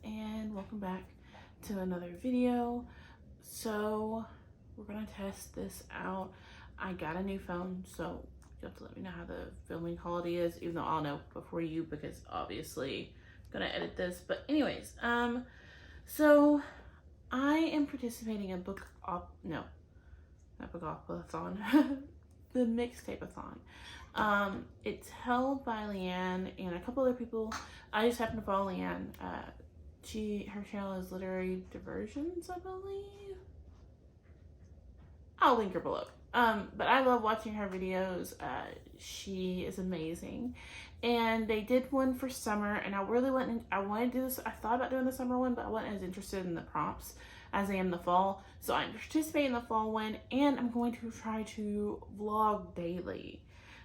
and welcome back to another video. So we're gonna test this out. I got a new phone, so you have to let me know how the filming quality is, even though I'll know before you, because obviously I'm gonna edit this. But anyways, so I am participating in not book-athon, the Mixtape-athon. It's held by Leanne and a couple other people. I just happen to follow Leanne. Her channel is Literary Diversions, I believe. I'll link her below. But I love watching her videos. She is amazing. And they did one for summer, and I wanted to do this. I thought about doing the summer one, but I wasn't as interested in the prompts as I am the fall. So I'm participating in the fall one, and I'm going to try to vlog daily.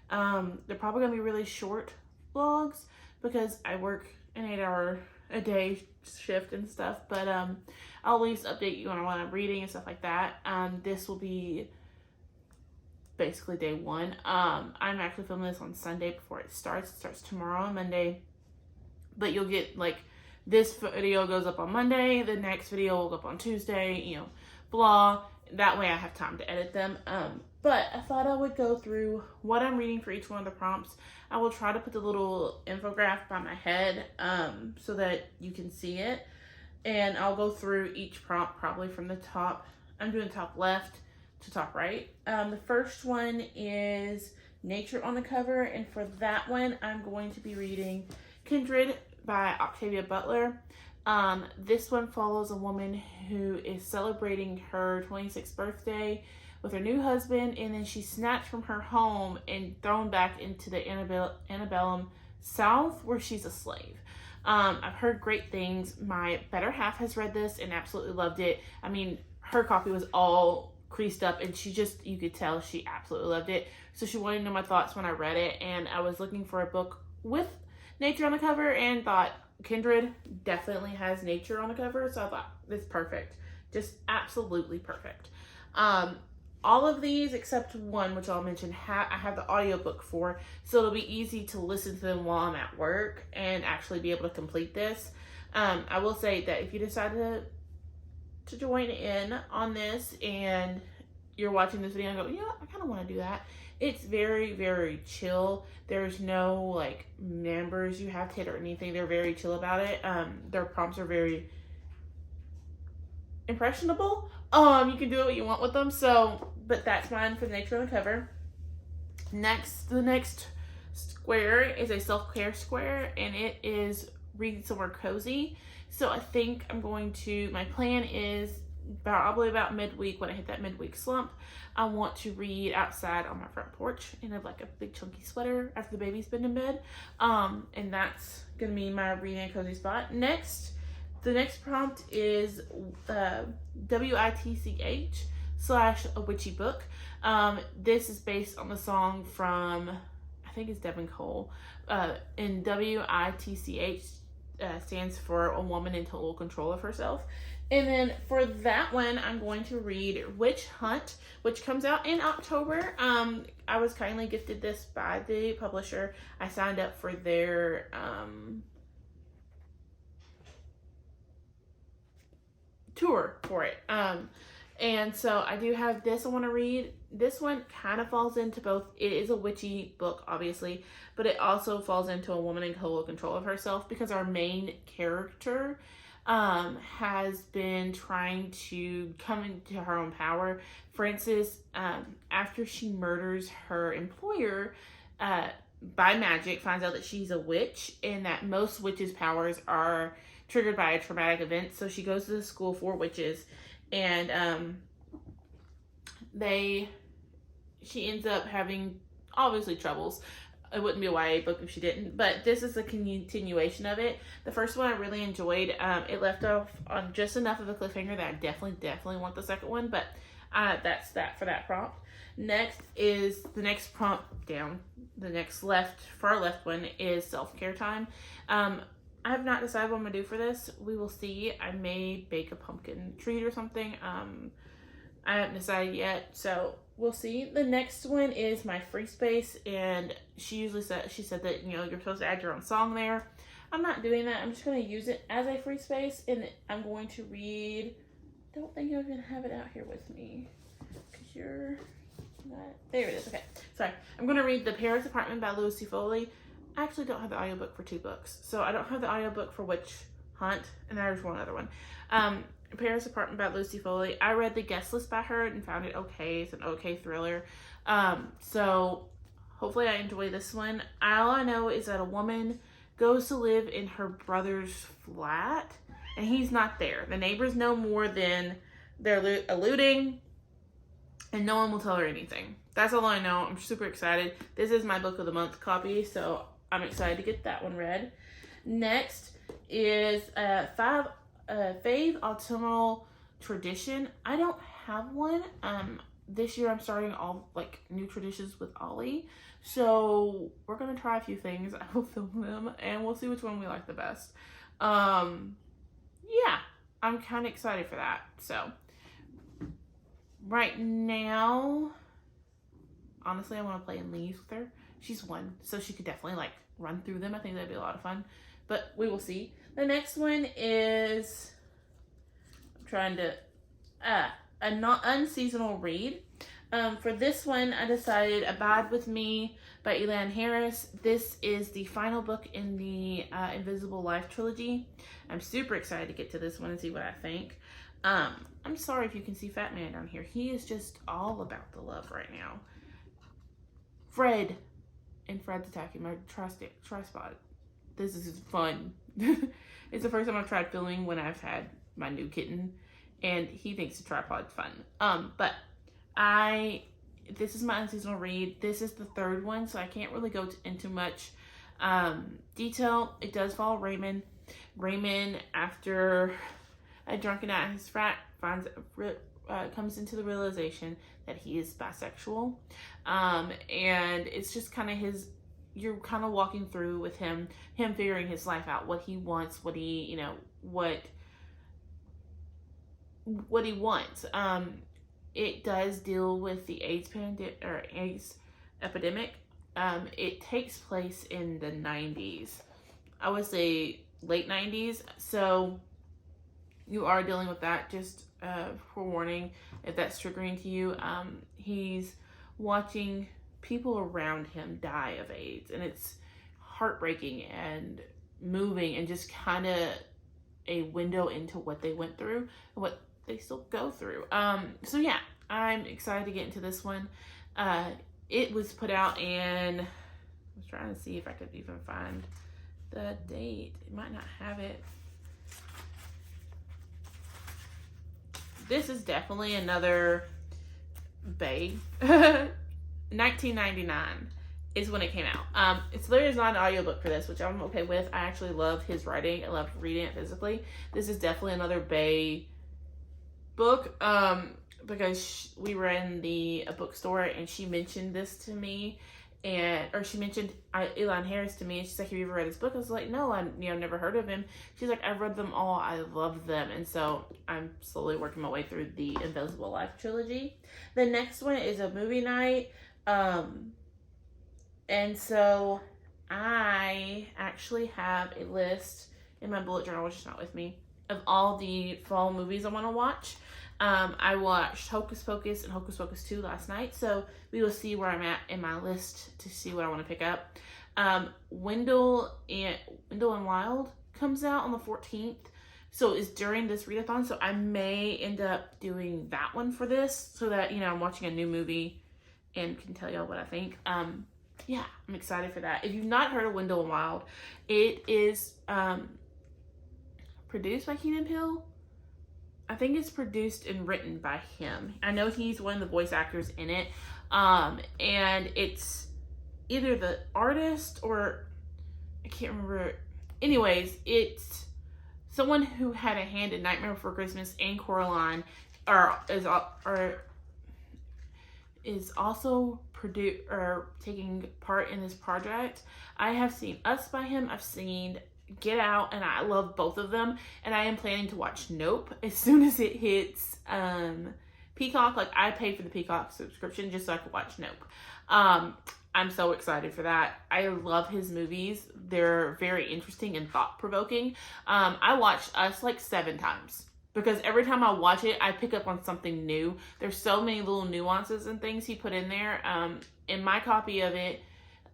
They're probably gonna be really short vlogs because I work an 8-hour-a-day shift and stuff, but I'll at least update you on what I'm reading and stuff like that. This will be basically day one. I'm actually filming this on Sunday before it starts. It starts tomorrow on Monday, but you'll get like this video goes up on Monday, the next video will go up on Tuesday, you know, blah. That way I have time to edit them. But I thought I would go through what I'm reading for each one of the prompts. I will try to put the little infographic by my head so that you can see it. And I'll go through each prompt probably from the top. I'm doing top left to top right. The first one is Nature on the Cover. And for that one, I'm going to be reading Kindred by Octavia Butler. This one follows a woman who is celebrating her 26th birthday with her new husband, and then she's snatched from her home and thrown back into the antebellum South, where she's a slave. I've heard great things. My better half has read this and absolutely loved it. I mean, her copy was all creased up, and you could tell she absolutely loved it. So she wanted to know my thoughts when I read it, and I was looking for a book with nature on the cover and thought Kindred definitely has nature on the cover, so I thought this is perfect. Just absolutely perfect. All of these except one, which I'll mention, I have the audiobook for, so it'll be easy to listen to them while I'm at work and actually be able to complete this. I will say that if you decide to join in on this and you're watching this video and go, you know what, I kind of want to do that, it's very, very chill. There's no like numbers you have to hit or anything. They're very chill about it. Their prompts are very impressionable. You can do what you want with them. So, but that's mine for the nature on the cover. Next, the next square is a self-care square, and it is read somewhere cozy. So I think my plan is probably about midweek, when I hit that midweek slump, I want to read outside on my front porch in like a big chunky sweater after the baby's been in bed. And that's gonna be my reading a cozy spot. The next prompt is WITCH/a witchy book. This is based on the song from, I think it's Devin Cole, and WITCH stands for a woman in total control of herself. And then for that one, I'm going to read Witch Hunt, which comes out in October. I was kindly gifted this by the publisher. I signed up for their tour for it. And so I do have this I want to read. This one kind of falls into both. It is a witchy book, obviously, but it also falls into a woman in total control of herself, because our main character has been trying to come into her own power. For instance, after she murders her employer by magic, finds out that she's a witch and that most witches' powers are triggered by a traumatic event. So she goes to the school for witches, and she ends up having obviously troubles. It wouldn't be a YA book if she didn't, but this is a continuation of it. The first one I really enjoyed. It left off on just enough of a cliffhanger that I definitely want the second one, but that's that for that prompt. Next is the next prompt down. The next far left one is self-care time. I have not decided what I'm gonna do for this. We will see. I may bake a pumpkin treat or something. I haven't decided yet, so we'll see. The next one is my free space, and she said that, you know, you're supposed to add your own song there. I'm not doing that. I'm just going to use it as a free space, and I'm going to read. Don't think I'm going to have it out here with me, because you're not. There it is. Okay, sorry. I'm going to read The Paris Apartment by Louis C. Foley. I actually don't have the audiobook for 2 books, so I don't have the audiobook for Witch Hunt, and there's one other one. Paris Apartment by Lucy Foley. I read The Guest List by her and found it okay. It's an okay thriller. So hopefully I enjoy this one. All I know is that a woman goes to live in her brother's flat, and he's not there. The neighbors know more than they're alluding, and no one will tell her anything. That's all I know. I'm super excited. This is my book of the month copy, so I'm excited to get that one read. Next is Fave Autumnal Tradition. I don't have one. This year I'm starting all like new traditions with Ollie. So we're gonna try a few things. I will film them and we'll see which one we like the best. Yeah, I'm kind of excited for that. So right now, honestly, I want to play in leaves with her. She's 1, so she could definitely like run through them. I think that'd be a lot of fun, but we will see. The next one is, I'm trying to, a not unseasonal read. For this one, I decided Abide With Me by Elan Harris. This is the final book in the Invisible Life trilogy. I'm super excited to get to this one and see what I think. I'm sorry if you can see Fat Man down here. He is just all about the love right now. Fred, and Fred's attacking my tri-spot. This is fun. It's the first time I've tried filming when I've had my new kitten, and he thinks the tripod's fun. But this is my unseasonal read. This is the 3rd one, so I can't really go into much detail. It does follow Raymond. Raymond, after a drunken night at his frat, comes into the realization that he is bisexual, and it's just kind of you're kind of walking through with him figuring his life out, what he wants, what he wants. It does deal with the AIDS epidemic. It takes place in the 90s. I would say late 90s. So you are dealing with that. Just forewarning, if that's triggering to you. He's watching people around him die of AIDS, and it's heartbreaking and moving, and just kind of a window into what they went through and what they still go through. So yeah, I'm excited to get into this one. It was put out in, I was trying to see if I could even find the date. It might not have it. This is definitely another bae. 1999 is when it came out. There is not an audiobook for this, which I'm okay with. I actually love his writing. I love reading it physically. This is definitely another bae book, because we were in a bookstore and she mentioned this to me, or she mentioned Elan Harris to me, and she's like, have you ever read his book? I was like, no, I've never heard of him. She's like, I've read them all, I love them. And so I'm slowly working my way through the Invisible Life trilogy. The next one is a movie night, and so I actually have a list in my bullet journal, which is not with me, of all the fall movies I want to watch. I watched Hocus Pocus and Hocus Pocus 2 last night, so we will see where I'm at in my list to see what I want to pick up. Wendell and Wild comes out on the 14th, so it's during this readathon, so I may end up doing that one for this, so that, I'm watching a new movie and can tell y'all what I think. Yeah, I'm excited for that. If you've not heard of Wendell and Wild, it is produced by Keenan Peele. I think it's produced and written by him. I know he's one of the voice actors in it. And it's either the artist or I can't remember. Anyways, it's someone who had a hand in Nightmare Before Christmas and Coraline is also taking part in this project. I have seen Us by him. I've seen Get Out, and I love both of them, and I am planning to watch Nope as soon as it hits Peacock. Like, I paid for the Peacock subscription just so I could watch Nope. I'm so excited for that. I love his movies. They're very interesting and thought-provoking. I watched Us like 7 times because every time I watch it, I pick up on something new. There's so many little nuances and things he put in there. In my copy of it,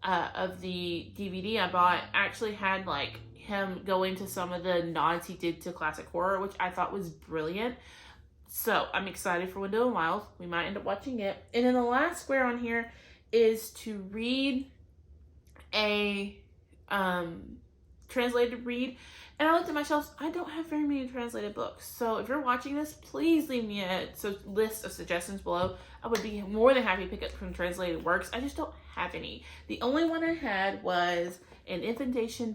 of the DVD I bought, actually had like him go into some of the nods he did to classic horror, which I thought was brilliant. So I'm excited for Window and Wild. We might end up watching it. And then the last square on here is to read a translated read. And I looked at my shelves. I don't have very many translated books. So if you're watching this, please leave me a list of suggestions below. I would be more than happy to pick up some translated works. I just don't have any. The only one I had was an Invitation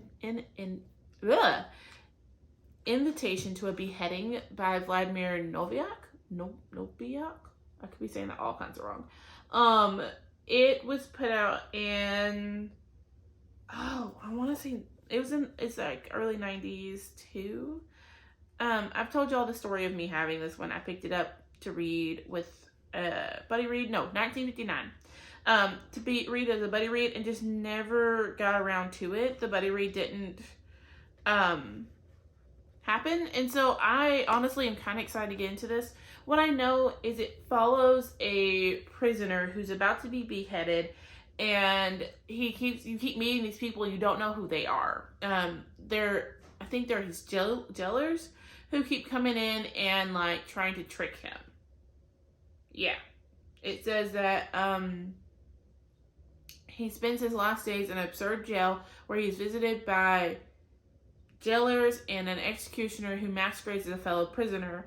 to a Beheading by Vladimir Noviak. Noviak? I could be saying that all kinds of wrong. It was put out in, I want to say, it's like early 90s too. I've told y'all the story of me having this one. I picked it up to read with buddy read, 1959. To read as a buddy read and just never got around to it. The buddy read didn't happen. And so I honestly am kind of excited to get into this. What I know is it follows a prisoner who's about to be beheaded, and you keep meeting these people and you don't know who they are. I think they're his jailers who keep coming in and like trying to trick him. Yeah. It says that he spends his last days in an absurd jail where he's visited by jailers and an executioner who masquerades as a fellow prisoner,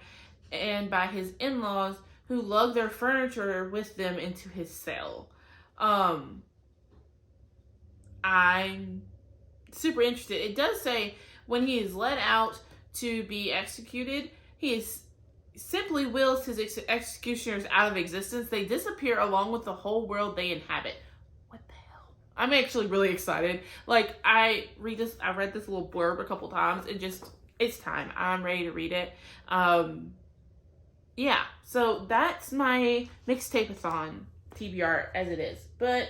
and by his in-laws who lug their furniture with them into his cell. I'm super interested. It does say when he is let out to be executed, he simply wills his executioners out of existence. They disappear along with the whole world they inhabit. What the hell? I'm actually really excited. Like, I read this little blurb a couple times and just, it's time. I'm ready to read it. Yeah, so that's my Mixtape-athon TBR as it is. But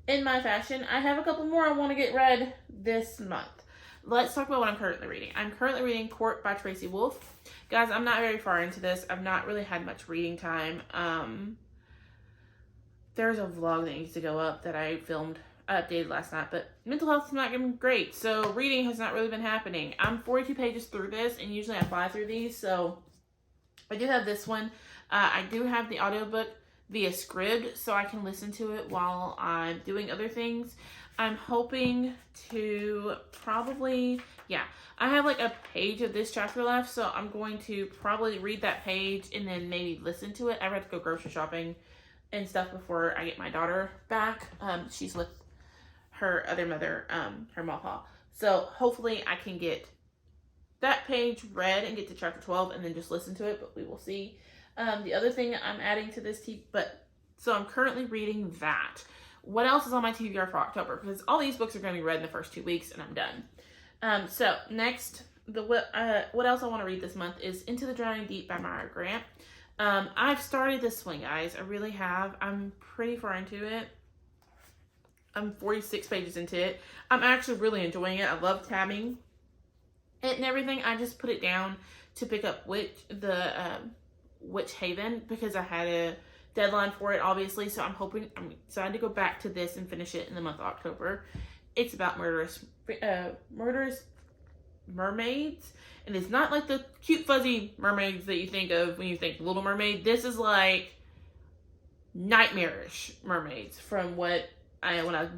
in my fashion, I have a couple more I want to get read this month. Let's talk about what I'm currently reading. I'm currently reading Court by Tracy Wolff. Guys, I'm not very far into this. I've not really had much reading time. There's a vlog that needs to go up that I updated last night, but mental health is not getting great, so reading has not really been happening. I'm 42 pages through this, and usually I fly through these, so I do have this one. I do have the audiobook via Scribd, so I can listen to it while I'm doing other things. I'm hoping to probably, I have like a page of this chapter left, so I'm going to probably read that page and then maybe listen to it. I have to go grocery shopping and stuff before I get my daughter back. She's with her other mother, her mama. So hopefully I can get that page read and get to chapter 12 and then just listen to it, but we will see. The other thing I'm adding to this so I'm currently reading that. What else is on my TBR for October? Because all these books are going to be read in the first 2 weeks and I'm done. So next, what else I want to read this month is Into the Drowning Deep by Myra Grant. I've started this one, guys. I really have. I'm pretty far into it. I'm 46 pages into it. I'm actually really enjoying it. I love tabbing it and everything. I just put it down to pick up Witch Haven because I had a deadline for it, obviously. So I'm excited to go back to this and finish it in the month of October. It's about murderous mermaids, and it's not like the cute fuzzy mermaids that you think of when you think Little Mermaid. This is like nightmarish mermaids. From when I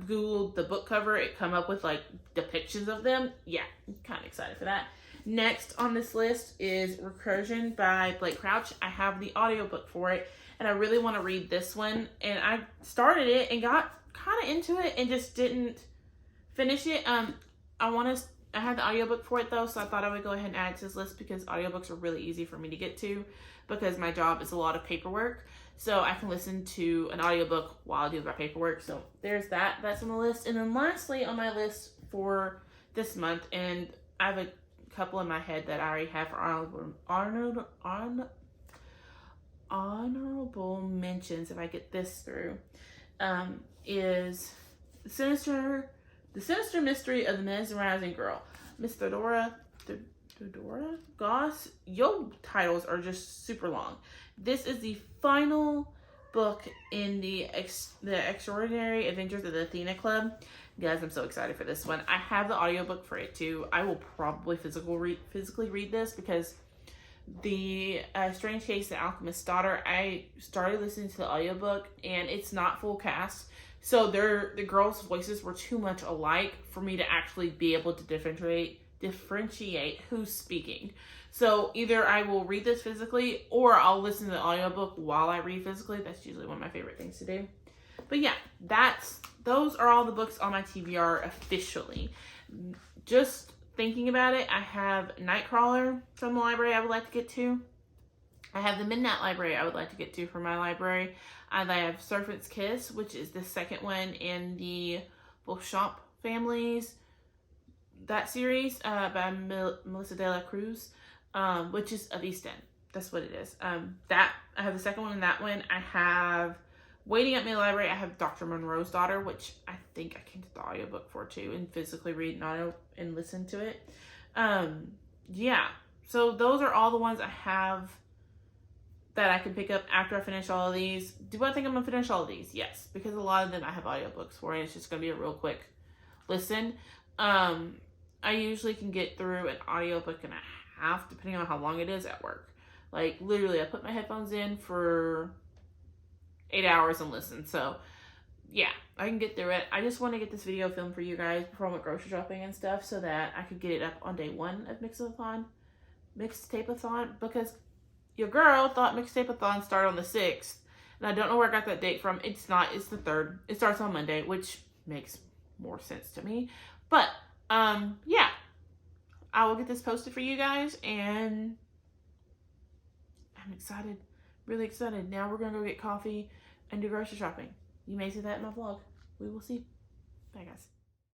googled the book cover, it come up with like depictions of them. Yeah, I'm kind of excited for that. Next on this list is Recursion by Blake Crouch. I have the audiobook for it, and I really want to read this one. And I started it and got kind of into it and just didn't finish it. I had the audiobook for it though, so I thought I would go ahead and add it to this list because audiobooks are really easy for me to get to because my job is a lot of paperwork. So I can listen to an audiobook while I do my paperwork. So there's that. That's on the list. And then lastly on my list for this month, and I have a couple in my head that I already have for honorable mentions, if I get this through, is the sinister mystery of the mesmerizing girl, Miss Theodora Goss. Your titles are just super long. This is the final book in the Extraordinary Adventures of the Athena Club. Guys, I'm so excited for this one. I have the audiobook for it too. I will probably physically read this because the Strange Case of the Alchemist's Daughter, I started listening to the audiobook and it's not full cast. So the girls' voices were too much alike for me to actually be able to differentiate who's speaking. So either I will read this physically or I'll listen to the audiobook while I read physically. That's usually one of my favorite things to do. But yeah, those are all the books on my TBR officially. Just thinking about it, I have Nightcrawler from the library I would like to get to. I have the Midnight Library I would like to get to for my library. And I have Serpent's Kiss, which is the second one in the Beauchamp families, that series by Melissa de la Cruz, which is of East End. That's what it is. That I have the second one in that one. I have waiting at my library. I have Dr. Monroe's Daughter, which I think I can get the audiobook for too and physically read and listen to it. Yeah. So those are all the ones I have that I can pick up after I finish all of these. Do I think I'm gonna finish all of these? Yes, because a lot of them I have audiobooks for and it's just gonna be a real quick listen. I usually can get through an audiobook and a half, depending on how long it is at work. Like literally I put my headphones in for 8 hours and listen. So yeah, I can get through it. I just want to get this video filmed for you guys before I went grocery shopping and stuff so that I could get it up on day 1 of Mixtape-athon, because your girl thought Mixtape-athon started on the 6th, and I don't know where I got that date from. It's not. It's the 3rd. It starts on Monday, which makes more sense to me. But, yeah. I will get this posted for you guys, and I'm excited. Really excited. Now we're going to go get coffee and do grocery shopping. You may see that in my vlog. We will see. Bye, guys.